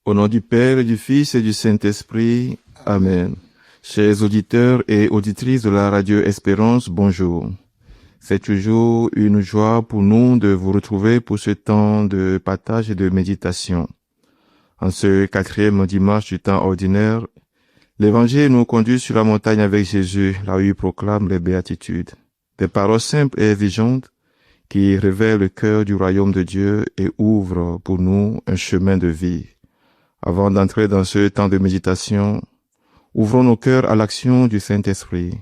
Au nom du Père, et du Fils et du Saint-Esprit. Amen. Chers auditeurs et auditrices de la radio Espérance, bonjour. C'est toujours une joie pour nous de vous retrouver pour ce temps de partage et de méditation. En ce 4e dimanche du temps ordinaire, l'Évangile nous conduit sur la montagne avec Jésus, là où il proclame les béatitudes. Des paroles simples et exigeantes qui révèlent le cœur du royaume de Dieu et ouvrent pour nous un chemin de vie. Avant d'entrer dans ce temps de méditation, ouvrons nos cœurs à l'action du Saint-Esprit,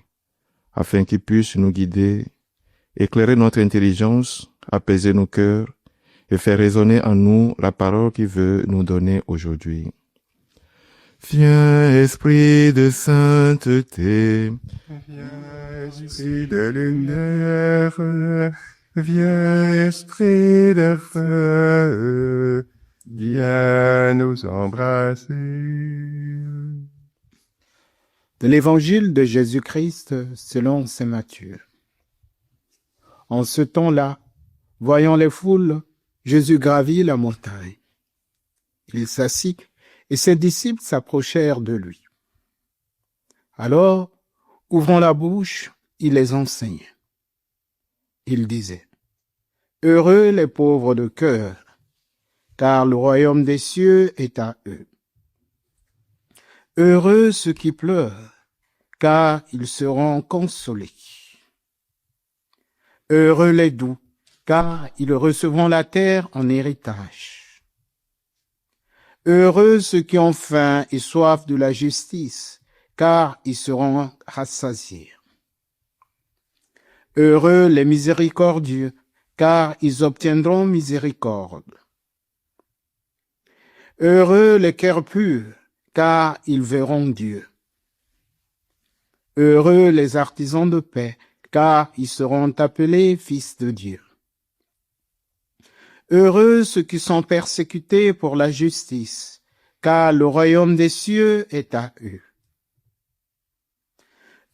afin qu'il puisse nous guider, éclairer notre intelligence, apaiser nos cœurs et faire résonner en nous la parole qu'il veut nous donner aujourd'hui. Viens, Esprit de sainteté, viens, Esprit de lumière, viens, Esprit de feu, viens nous embrasser. De l'Évangile de Jésus-Christ selon saint Matthieu. En ce temps-là, voyant les foules, Jésus gravit la montagne. Il s'assit et ses disciples s'approchèrent de lui. Alors, ouvrant la bouche, il les enseignait. Il disait, « Heureux les pauvres de cœur, car le royaume des cieux est à eux. Heureux ceux qui pleurent, car ils seront consolés. Heureux les doux, car ils recevront la terre en héritage. Heureux ceux qui ont faim et soif de la justice, car ils seront rassasiés. Heureux les miséricordieux, car ils obtiendront miséricorde. Heureux les cœurs purs, car ils verront Dieu. Heureux les artisans de paix, car ils seront appelés fils de Dieu. Heureux ceux qui sont persécutés pour la justice, car le royaume des cieux est à eux.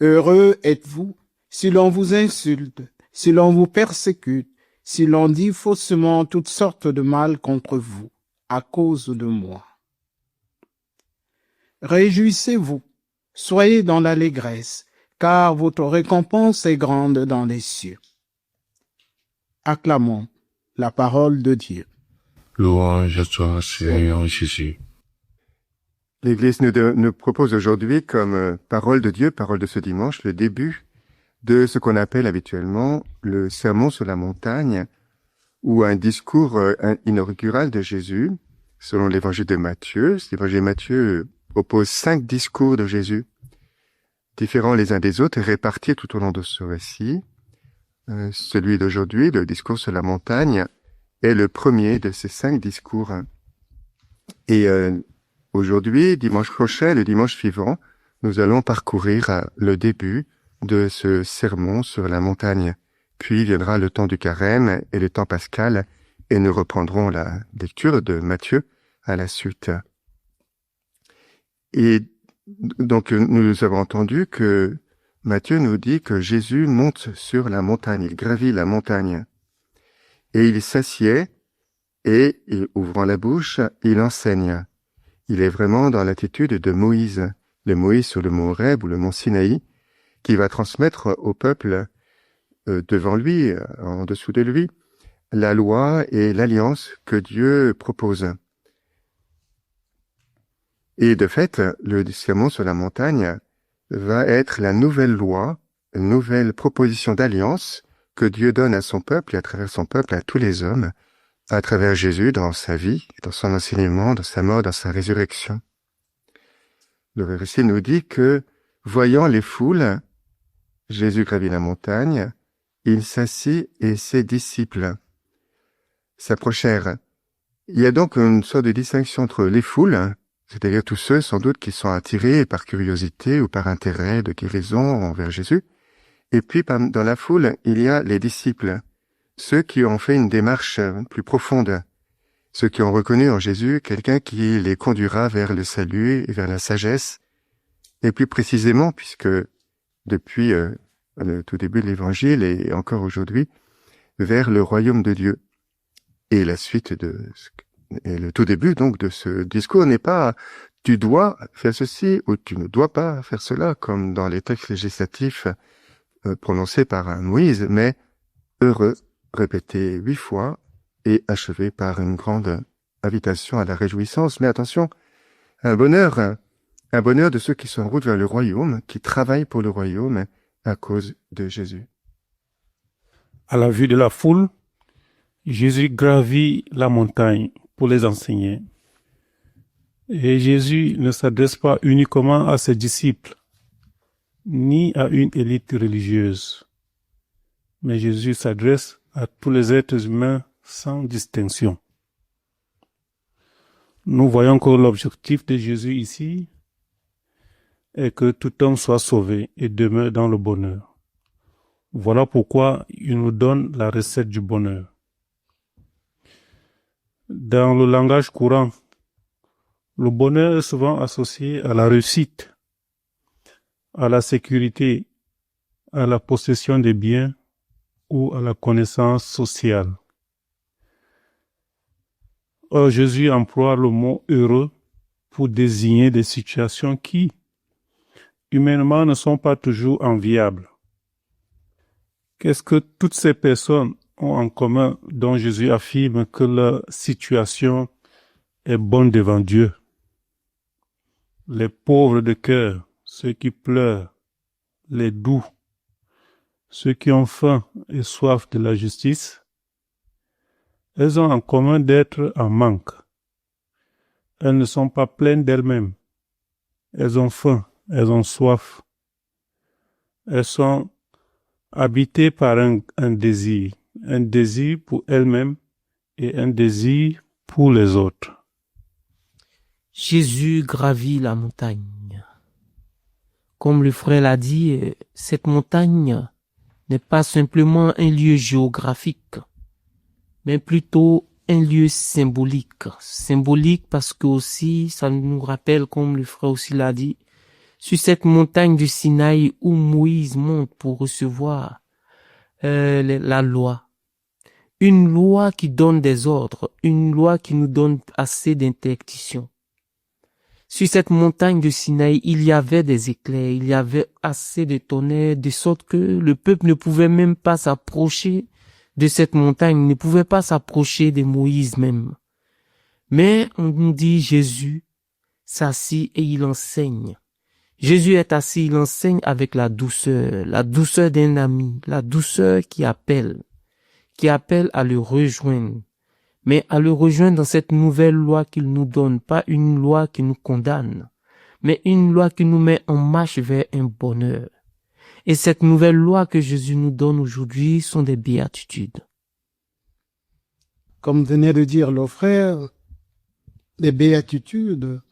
Heureux êtes-vous si l'on vous insulte, si l'on vous persécute, si l'on dit faussement toutes sortes de mal contre vous, à cause de moi. Réjouissez-vous, soyez dans l'allégresse, car votre récompense est grande dans les cieux. Acclamons la parole de Dieu. Louange à toi, Seigneur Jésus. L'Église nous propose aujourd'hui comme parole de Dieu, parole de ce dimanche, le début de ce qu'on appelle habituellement le sermon sur la montagne, ou un discours inaugural de Jésus, selon l'évangile de Matthieu. L'évangile de Matthieu propose 5 discours de Jésus, différents les uns des autres et répartis tout au long de ce récit. Celui d'aujourd'hui, le discours sur la montagne, est le premier de ces 5 discours. Et aujourd'hui, dimanche prochain, le dimanche suivant, nous allons parcourir le début de ce sermon sur la montagne. Puis viendra le temps du carême et le temps pascal, et nous reprendrons la lecture de Matthieu à la suite. Et donc, nous avons entendu que Matthieu nous dit que Jésus monte sur la montagne, il gravit la montagne. Et il s'assied, et, ouvrant la bouche, il enseigne. Il est vraiment dans l'attitude de Moïse, le Moïse sur le mont Horeb ou le mont Sinaï, qui va transmettre au peuple devant lui, en dessous de lui, la loi et l'alliance que Dieu propose. Et de fait, le sermon sur la montagne va être la nouvelle loi, une nouvelle proposition d'alliance que Dieu donne à son peuple et à travers son peuple à tous les hommes, à travers Jésus dans sa vie, dans son enseignement, dans sa mort, dans sa résurrection. Le récit nous dit que, voyant les foules, Jésus gravit la montagne, il s'assit et ses disciples s'approchèrent. Il y a donc une sorte de distinction entre les foules, c'est-à-dire tous ceux sans doute qui sont attirés par curiosité ou par intérêt de guérison envers Jésus, et puis dans la foule, il y a les disciples, ceux qui ont fait une démarche plus profonde, ceux qui ont reconnu en Jésus quelqu'un qui les conduira vers le salut et vers la sagesse, et plus précisément, puisque depuis le tout début de l'Évangile et encore aujourd'hui, vers le royaume de Dieu. Et la suite de Et le tout début donc de ce discours n'est pas « tu dois faire ceci » ou « tu ne dois pas faire cela » comme dans les textes législatifs prononcés par Moïse, mais « heureux » répété 8 fois et achevé par une grande invitation à la réjouissance. Mais attention, un bonheur de ceux qui sont en route vers le royaume, qui travaillent pour le royaume à cause de Jésus. À la vue de la foule, Jésus gravit la montagne pour les enseigner. Et Jésus ne s'adresse pas uniquement à ses disciples, ni à une élite religieuse, mais Jésus s'adresse à tous les êtres humains sans distinction. Nous voyons que l'objectif de Jésus ici est que tout homme soit sauvé et demeure dans le bonheur. Voilà pourquoi il nous donne la recette du bonheur. Dans le langage courant, le bonheur est souvent associé à la réussite, à la sécurité, à la possession des biens ou à la connaissance sociale. Or, Jésus emploie le mot heureux pour désigner des situations qui, humainement, ne sont pas toujours enviables. Qu'est-ce que toutes ces personnes ont en commun dont Jésus affirme que leur situation est bonne devant Dieu? Les pauvres de cœur, ceux qui pleurent, les doux, ceux qui ont faim et soif de la justice, elles ont en commun d'être en manque. Elles ne sont pas pleines d'elles-mêmes. Elles ont faim, elles ont soif. Elles sont habitées par un désir pour elles-mêmes et un désir pour les autres. Jésus gravit la montagne. Comme le frère l'a dit, cette montagne n'est pas simplement un lieu géographique, mais plutôt un lieu symbolique. Symbolique parce que aussi, ça nous rappelle, comme le frère aussi l'a dit, sur cette montagne du Sinaï où Moïse monte pour recevoir la loi. Une loi qui donne des ordres, une loi qui nous donne assez d'interdiction. Sur cette montagne de Sinaï, il y avait des éclairs, il y avait assez de tonnerre, de sorte que le peuple ne pouvait même pas s'approcher de cette montagne, ne pouvait pas s'approcher de Moïse même. Mais on nous dit Jésus s'assit et il enseigne. Jésus est assis, il enseigne avec la douceur d'un ami, la douceur qui appelle à le rejoindre. Mais à le rejoindre dans cette nouvelle loi qu'il nous donne, pas une loi qui nous condamne, mais une loi qui nous met en marche vers un bonheur. Et cette nouvelle loi que Jésus nous donne aujourd'hui sont des béatitudes. Comme venait de dire le frère, les béatitudes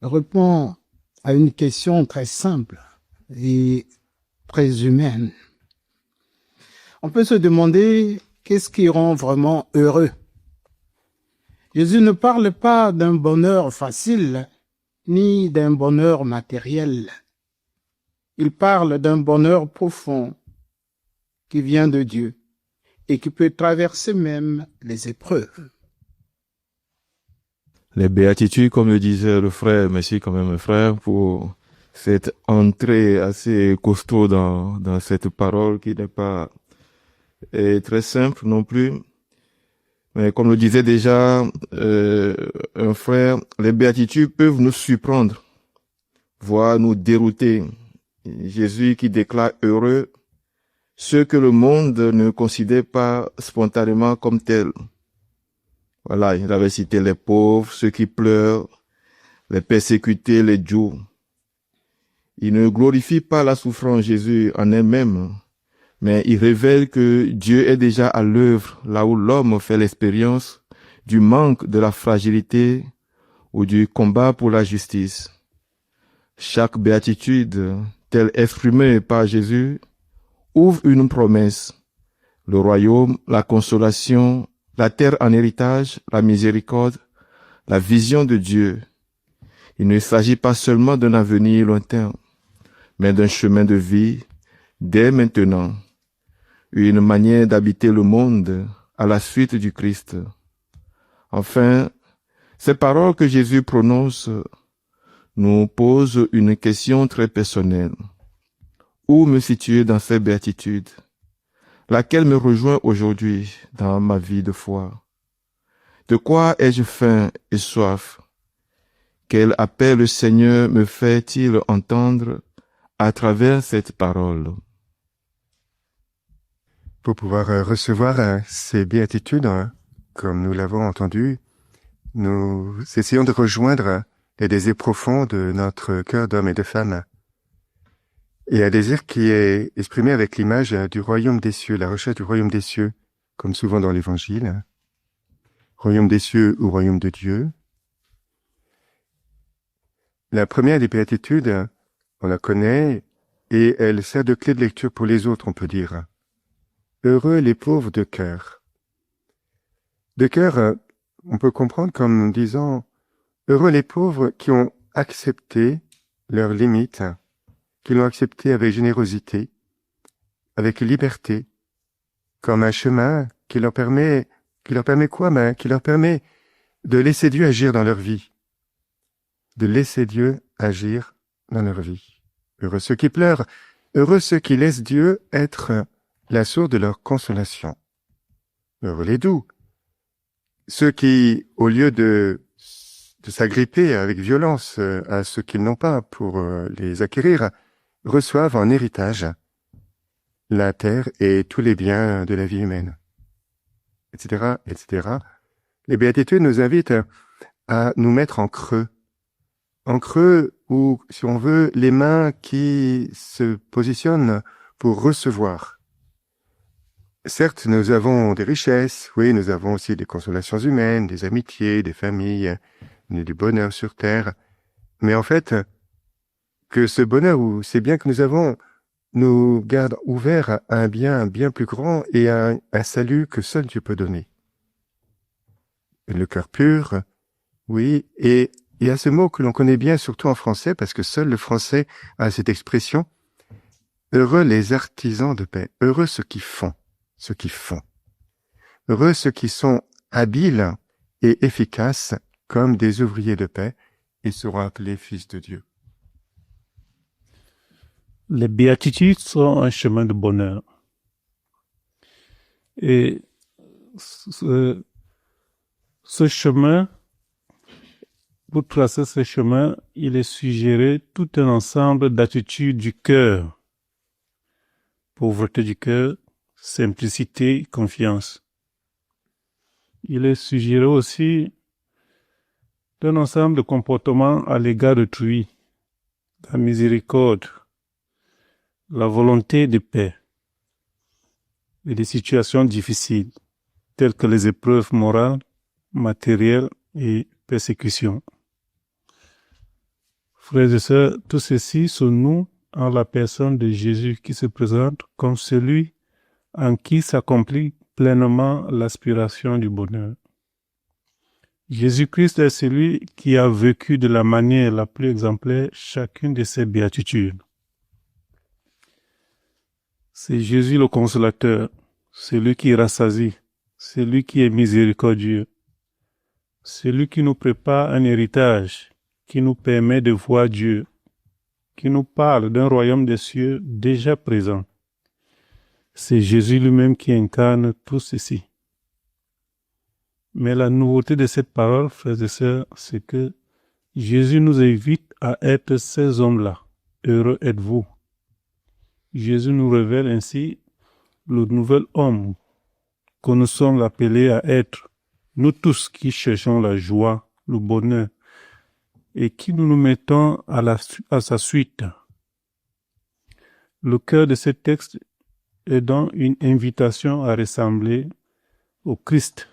répondent à une question très simple et très humaine. On peut se demander qu'est-ce qui rend vraiment heureux. Jésus ne parle pas d'un bonheur facile ni d'un bonheur matériel. Il parle d'un bonheur profond qui vient de Dieu et qui peut traverser même les épreuves. Les béatitudes, comme le disait le frère, merci quand même frère pour cette entrée assez costaud dans cette parole qui n'est pas très simple non plus. Mais comme le disait déjà un frère, les béatitudes peuvent nous surprendre, voire nous dérouter. Jésus qui déclare heureux ceux que le monde ne considère pas spontanément comme tels. Voilà, il avait cité les pauvres, ceux qui pleurent, les persécutés, les doux. Il ne glorifie pas la souffrance Jésus en elle-même, mais il révèle que Dieu est déjà à l'œuvre là où l'homme fait l'expérience du manque, de la fragilité ou du combat pour la justice. Chaque béatitude, telle exprimée par Jésus, ouvre une promesse. Le royaume, la consolation, la terre en héritage, la miséricorde, la vision de Dieu. Il ne s'agit pas seulement d'un avenir lointain, mais d'un chemin de vie dès maintenant. Une manière d'habiter le monde à la suite du Christ. Enfin, ces paroles que Jésus prononce nous posent une question très personnelle. Où me situer dans ces béatitudes, laquelle me rejoint aujourd'hui dans ma vie de foi? De quoi ai-je faim et soif? Quel appel le Seigneur me fait-il entendre à travers cette parole? Pour pouvoir recevoir ces béatitudes, comme nous l'avons entendu, nous essayons de rejoindre les désirs profonds de notre cœur d'homme et de femme. Et un désir qui est exprimé avec l'image du royaume des cieux, la recherche du royaume des cieux, comme souvent dans l'Évangile. Royaume des cieux ou royaume de Dieu. La première des béatitudes, on la connaît, et elle sert de clé de lecture pour les autres, on peut dire. Heureux les pauvres de cœur. De cœur, on peut comprendre comme disant heureux les pauvres qui ont accepté leurs limites, qui l'ont accepté avec générosité, avec liberté, comme un chemin qui leur permet quoi? Qui leur permet de laisser Dieu agir dans leur vie. De laisser Dieu agir dans leur vie. Heureux ceux qui pleurent, heureux ceux qui laissent Dieu être la source de leur consolation. Heureux les doux, ceux qui, au lieu de s'agripper avec violence à ceux qu'ils n'ont pas pour les acquérir, reçoivent en héritage la terre et tous les biens de la vie humaine, etc., etc. Les béatitudes nous invitent à nous mettre en creux ou, si on veut, les mains qui se positionnent pour recevoir. Certes, nous avons des richesses, oui, nous avons aussi des consolations humaines, des amitiés, des familles, du bonheur sur terre, mais en fait, que ce bonheur ou ces biens que nous avons nous garde ouverts à un bien plus grand et à un salut que seul Dieu peut donner. Le cœur pur, oui, et il y a ce mot que l'on connaît bien, surtout en français, parce que seul le français a cette expression. Heureux les artisans de paix, heureux ceux qui font. Heureux ceux qui sont habiles et efficaces comme des ouvriers de paix, ils seront appelés fils de Dieu. Les béatitudes sont un chemin de bonheur. Et ce chemin, pour tracer ce chemin, il est suggéré tout un ensemble d'attitudes du cœur. Pauvreté du cœur, simplicité, confiance. Il est suggéré aussi d'un ensemble de comportements à l'égard d'autrui, la miséricorde, la volonté de paix et des situations difficiles, telles que les épreuves morales, matérielles et persécutions. Frères et sœurs, tout ceci sont nous en la personne de Jésus qui se présente comme celui en qui s'accomplit pleinement l'aspiration du bonheur. Jésus-Christ est celui qui a vécu de la manière la plus exemplaire chacune de ces béatitudes. C'est Jésus le consolateur, celui qui rassasie, celui qui est miséricordieux, celui qui nous prépare un héritage, qui nous permet de voir Dieu, qui nous parle d'un royaume des cieux déjà présent. C'est Jésus lui-même qui incarne tout ceci. Mais la nouveauté de cette parole, frères et sœurs, c'est que Jésus nous invite à être ces hommes-là. Heureux êtes-vous. Jésus nous révèle ainsi le nouvel homme que nous sommes appelés à être, nous tous qui cherchons la joie, le bonheur, et qui nous mettons à sa suite. Le cœur de ce texte est donc une invitation à ressembler au Christ.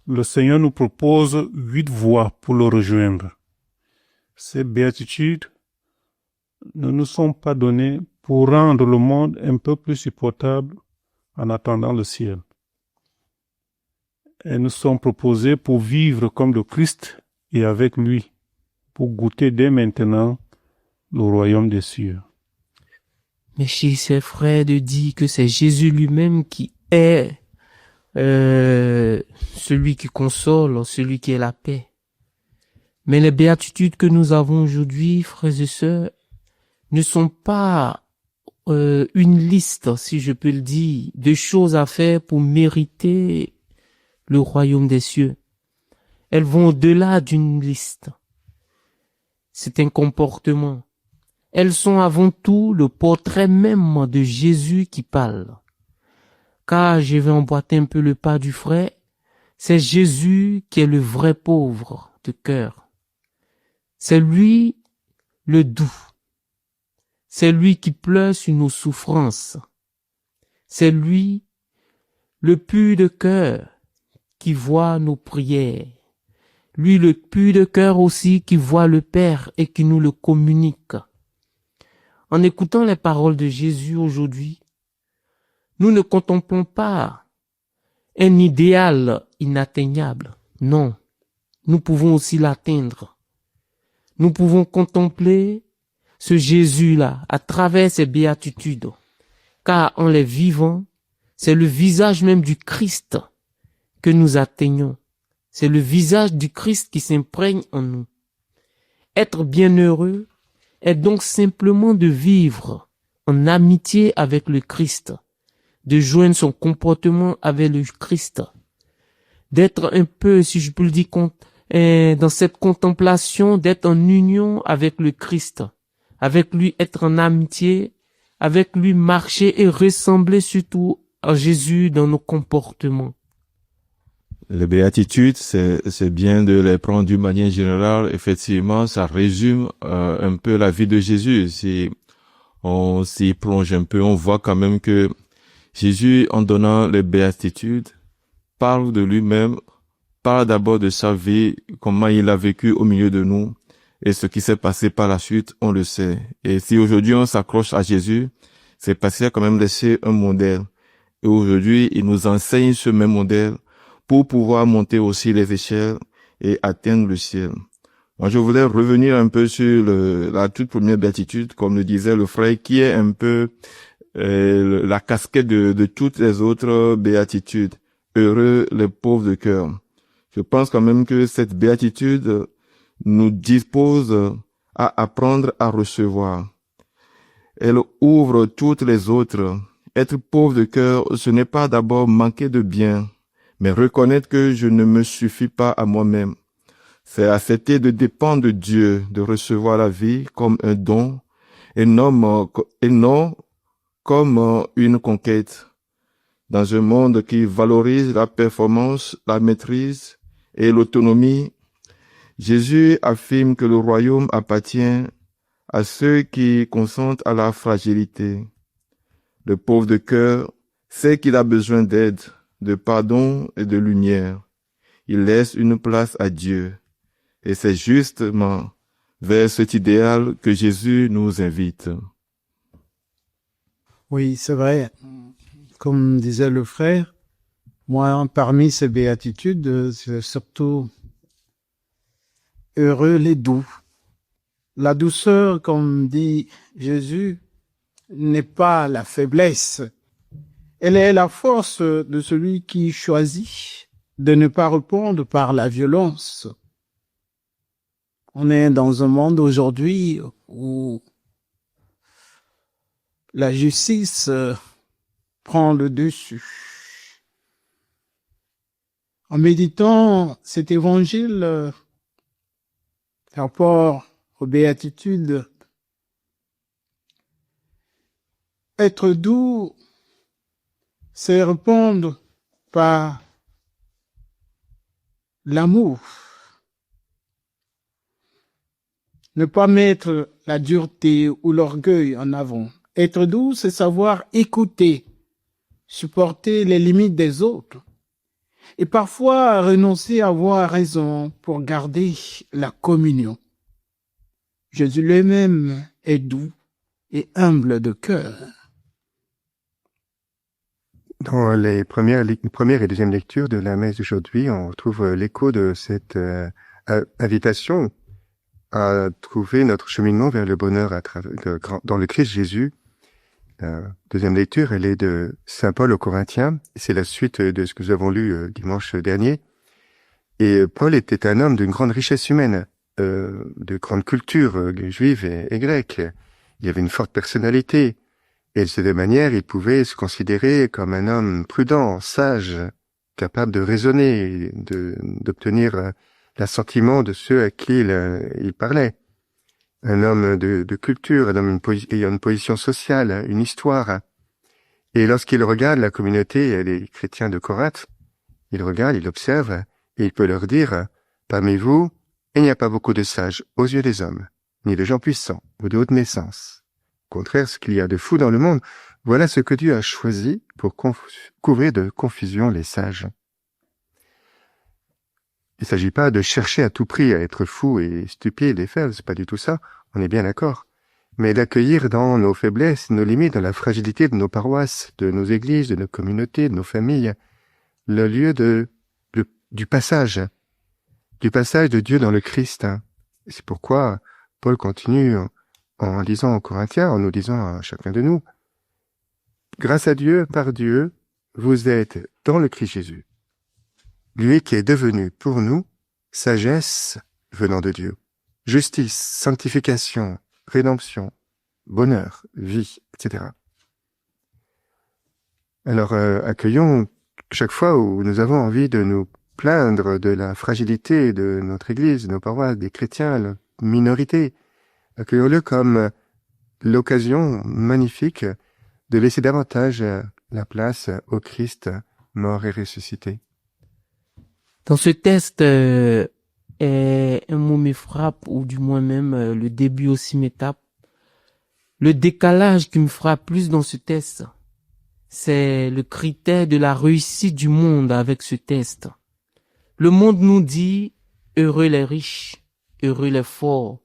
Le Seigneur nous propose 8 voies pour le rejoindre. Ces béatitudes ne nous sont pas données pour rendre le monde un peu plus supportable en attendant le ciel. Elles nous sont proposées pour vivre comme le Christ et avec lui, pour goûter dès maintenant le royaume des cieux. Mes chers frères, de dire que c'est Jésus lui-même qui est celui qui console, celui qui est la paix. Mais les béatitudes que nous avons aujourd'hui, frères et sœurs, ne sont pas une liste, si je peux le dire, de choses à faire pour mériter le royaume des cieux. Elles vont au-delà d'une liste. C'est un comportement. Elles sont avant tout le portrait même de Jésus qui parle. Car je vais emboîter un peu le pas du frère, c'est Jésus qui est le vrai pauvre de cœur. C'est lui le doux. C'est lui qui pleure sur nos souffrances. C'est lui le pur de cœur qui voit nos prières. Lui le pur de cœur aussi qui voit le Père et qui nous le communique. En écoutant les paroles de Jésus aujourd'hui, nous ne contemplons pas un idéal inatteignable. Non, nous pouvons aussi l'atteindre. Nous pouvons contempler ce Jésus-là à travers ses béatitudes, car en les vivant, c'est le visage même du Christ que nous atteignons. C'est le visage du Christ qui s'imprègne en nous. Être bienheureux est donc simplement de vivre en amitié avec le Christ, de joindre son comportement avec le Christ, d'être un peu, si je peux le dire, dans cette contemplation, d'être en union avec le Christ, avec lui être en amitié, avec lui marcher et ressembler surtout à Jésus dans nos comportements. Les béatitudes, c'est bien de les prendre d'une manière générale. Effectivement, ça résume un peu la vie de Jésus. Si on s'y plonge un peu, on voit quand même que Jésus, en donnant les béatitudes, parle de lui-même, parle d'abord de sa vie, comment il a vécu au milieu de nous, et ce qui s'est passé par la suite, on le sait. Et si aujourd'hui on s'accroche à Jésus, c'est parce qu'il a quand même laissé un modèle. Et aujourd'hui, il nous enseigne ce même modèle pour pouvoir monter aussi les échelles et atteindre le ciel. Moi, je voulais revenir un peu sur la toute première béatitude, comme le disait le frère, qui est un peu la casquette de toutes les autres béatitudes. Heureux les pauvres de cœur. Je pense quand même que cette béatitude nous dispose à apprendre à recevoir. Elle ouvre toutes les autres. Être pauvre de cœur, ce n'est pas d'abord manquer de bien, mais reconnaître que je ne me suffis pas à moi-même. C'est accepter de dépendre de Dieu, de recevoir la vie comme un don et non comme une conquête. Dans un monde qui valorise la performance, la maîtrise et l'autonomie, Jésus affirme que le royaume appartient à ceux qui consentent à la fragilité. Le pauvre de cœur sait qu'il a besoin d'aide, de pardon et de lumière. Il laisse une place à Dieu. Et c'est justement vers cet idéal que Jésus nous invite. Oui, c'est vrai. Comme disait le frère, moi, parmi ces béatitudes, c'est surtout heureux les doux. La douceur, comme dit Jésus, n'est pas la faiblesse. Elle est la force de celui qui choisit de ne pas répondre par la violence. On est dans un monde aujourd'hui où la justice prend le dessus. En méditant cet évangile par rapport aux béatitudes, être doux, c'est répondre par l'amour. Ne pas mettre la dureté ou l'orgueil en avant. Être doux, c'est savoir écouter, supporter les limites des autres et parfois renoncer à avoir raison pour garder la communion. Jésus lui-même est doux et humble de cœur. Dans les première et deuxième lecture de la messe d'aujourd'hui, on retrouve l'écho de cette invitation à trouver notre cheminement vers le bonheur dans le Christ Jésus, La deuxième lecture, elle est de Saint Paul aux Corinthiens. C'est la suite de ce que nous avons lu dimanche dernier. Et Paul était un homme d'une grande richesse humaine, de grande culture juive et grecque. Il avait une forte personnalité. Et de cette manière, il pouvait se considérer comme un homme prudent, sage, capable de raisonner, d'obtenir l'assentiment de ceux à qui il parlait. Un homme de culture, un homme ayant une position sociale, une histoire. Et lorsqu'il regarde la communauté des chrétiens de Corinthe, il regarde, il observe, et il peut leur dire, parmi vous, il n'y a pas beaucoup de sages aux yeux des hommes, ni de gens puissants ou de haute naissance. Au contraire, ce qu'il y a de fou dans le monde, voilà ce que Dieu a choisi pour couvrir de confusion les sages. Il ne s'agit pas de chercher à tout prix à être fou et stupide et faible, c'est pas du tout ça, on est bien d'accord. Mais d'accueillir dans nos faiblesses, nos limites, dans la fragilité de nos paroisses, de nos églises, de nos communautés, de nos familles, le lieu du passage de Dieu dans le Christ. C'est pourquoi Paul continue en disant aux Corinthiens, en nous disant à chacun de nous, grâce à Dieu, par Dieu, vous êtes dans le Christ Jésus. Lui qui est devenu pour nous sagesse venant de Dieu, justice, sanctification, rédemption, bonheur, vie, etc. Alors accueillons chaque fois où nous avons envie de nous plaindre de la fragilité de notre Église, de nos paroisses, des chrétiens, la minorité, accueillons-le comme l'occasion magnifique de laisser davantage la place au Christ mort et ressuscité. Dans ce texte, un mot me frappe, ou du moins même le début aussi me tape. Le décalage qui me frappe plus dans ce texte, c'est le critère de la réussite du monde avec ce texte. Le monde nous dit « heureux les riches, heureux les forts,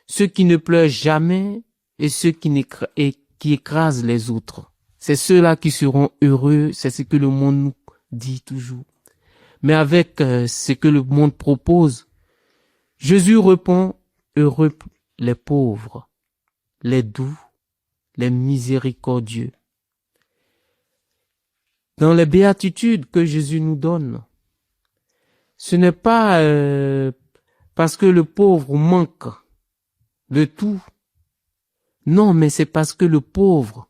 ceux qui ne pleurent jamais et ceux qui écrasent les autres. C'est ceux-là qui seront heureux, c'est ce que le monde nous dit toujours. » Mais avec ce que le monde propose, Jésus répond « heureux les pauvres, les doux, les miséricordieux. » Dans les béatitudes que Jésus nous donne, ce n'est pas parce que le pauvre manque de tout. Non, mais c'est parce que le pauvre,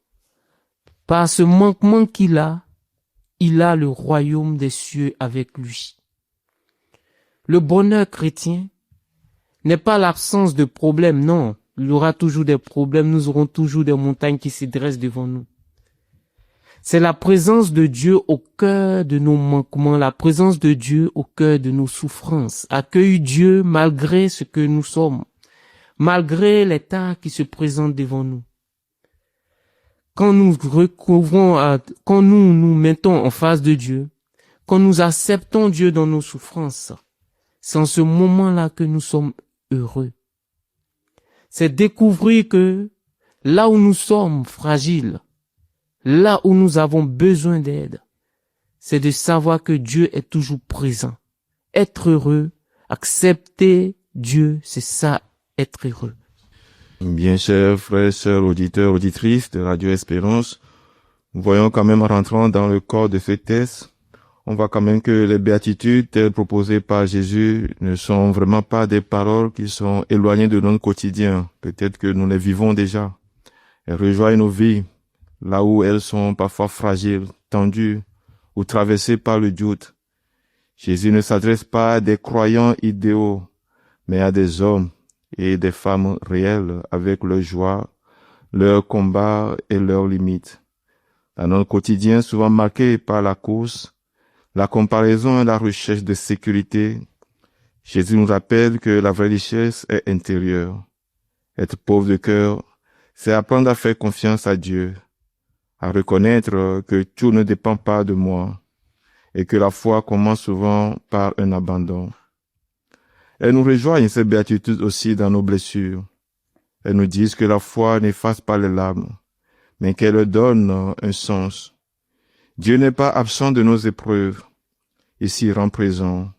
par ce manquement qu'il a, il a le royaume des cieux avec lui. Le bonheur chrétien n'est pas l'absence de problèmes, non. Il y aura toujours des problèmes, nous aurons toujours des montagnes qui se dressent devant nous. C'est la présence de Dieu au cœur de nos manquements, la présence de Dieu au cœur de nos souffrances. Accueillir Dieu malgré ce que nous sommes, malgré l'état qui se présente devant nous. Quand nous quand nous mettons en face de Dieu, quand nous acceptons Dieu dans nos souffrances, c'est en ce moment-là que nous sommes heureux. C'est découvrir que là où nous sommes fragiles, là où nous avons besoin d'aide, c'est de savoir que Dieu est toujours présent. Être heureux, accepter Dieu, c'est ça, être heureux. Bien, chers frères, chers auditeurs, auditrices de Radio Espérance, nous voyons quand même en rentrant dans le corps de ce texte, on voit quand même que les béatitudes telles proposées par Jésus ne sont vraiment pas des paroles qui sont éloignées de notre quotidien. Peut-être que nous les vivons déjà. Elles rejoignent nos vies, là où elles sont parfois fragiles, tendues ou traversées par le doute. Jésus ne s'adresse pas à des croyants idéaux, mais à des hommes et des femmes réelles avec leurs joies, leurs combats et leurs limites. Dans notre quotidien souvent marqué par la course, la comparaison et la recherche de sécurité, Jésus nous rappelle que la vraie richesse est intérieure. Être pauvre de cœur, c'est apprendre à faire confiance à Dieu, à reconnaître que tout ne dépend pas de moi et que la foi commence souvent par un abandon. Elles nous rejoignent ces béatitudes aussi dans nos blessures. Elles nous disent que la foi n'efface pas les larmes, mais qu'elle leur donne un sens. Dieu n'est pas absent de nos épreuves. Il s'y rend présent.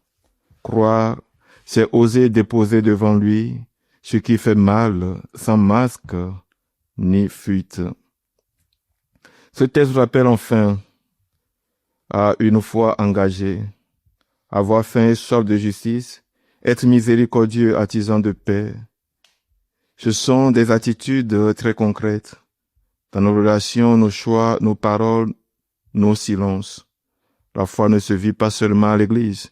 Croire, c'est oser déposer devant lui ce qui fait mal, sans masque ni fuite. Ce texte rappelle enfin à une foi engagée, avoir faim et soif de justice, être miséricordieux, artisan de paix. Ce sont des attitudes très concrètes dans nos relations, nos choix, nos paroles, nos silences. La foi ne se vit pas seulement à l'église,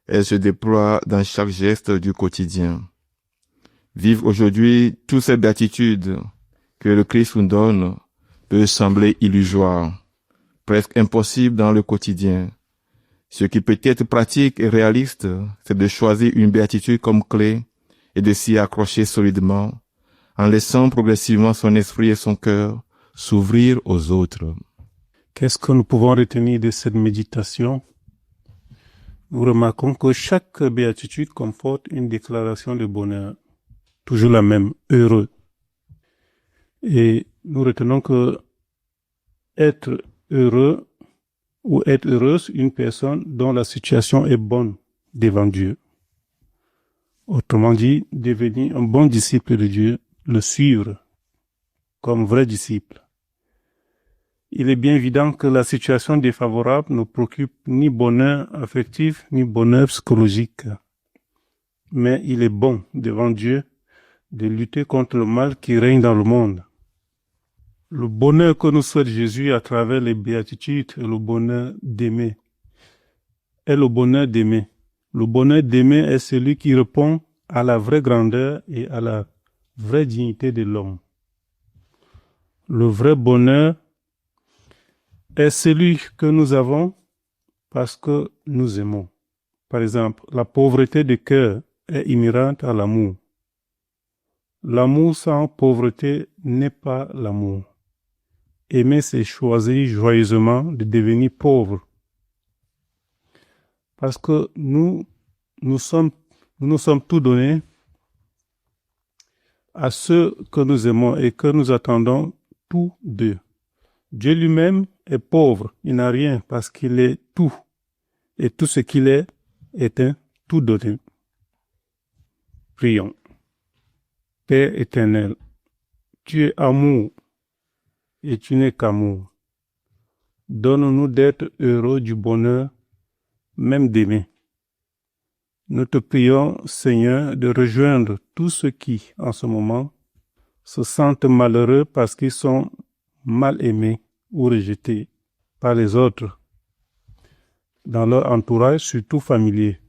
elle se déploie dans chaque geste du quotidien. Vivre aujourd'hui toutes ces béatitudes que le Christ nous donne peut sembler illusoire, presque impossible dans le quotidien. Ce qui peut être pratique et réaliste, c'est de choisir une béatitude comme clé et de s'y accrocher solidement, en laissant progressivement son esprit et son cœur s'ouvrir aux autres. Qu'est-ce que nous pouvons retenir de cette méditation? Nous remarquons que chaque béatitude comporte une déclaration de bonheur, toujours la même, heureux. Et nous retenons que être heureux ou être heureuse une personne dont la situation est bonne devant Dieu. Autrement dit, devenir un bon disciple de Dieu, le suivre comme vrai disciple. Il est bien évident que la situation défavorable ne procure ni bonheur affectif ni bonheur psychologique. Mais il est bon devant Dieu de lutter contre le mal qui règne dans le monde. Le bonheur que nous souhaite Jésus à travers les béatitudes est le bonheur d'aimer. Le bonheur d'aimer est celui qui répond à la vraie grandeur et à la vraie dignité de l'homme. Le vrai bonheur est celui que nous avons parce que nous aimons. Par exemple, la pauvreté de cœur est inhérente à l'amour. L'amour sans pauvreté n'est pas l'amour. Aimer, c'est choisir joyeusement de devenir pauvre. Parce que nous nous sommes tout donnés à ceux que nous aimons et que nous attendons tous d'eux. Dieu lui-même est pauvre, il n'a rien parce qu'il est tout. Et tout ce qu'il est un tout donné. Prions. Père éternel, tu es amour et tu n'es qu'amour. Donne-nous d'être heureux du bonheur, même d'aimer. Nous te prions, Seigneur, de rejoindre tous ceux qui, en ce moment, se sentent malheureux parce qu'ils sont mal aimés ou rejetés par les autres, dans leur entourage, surtout familier.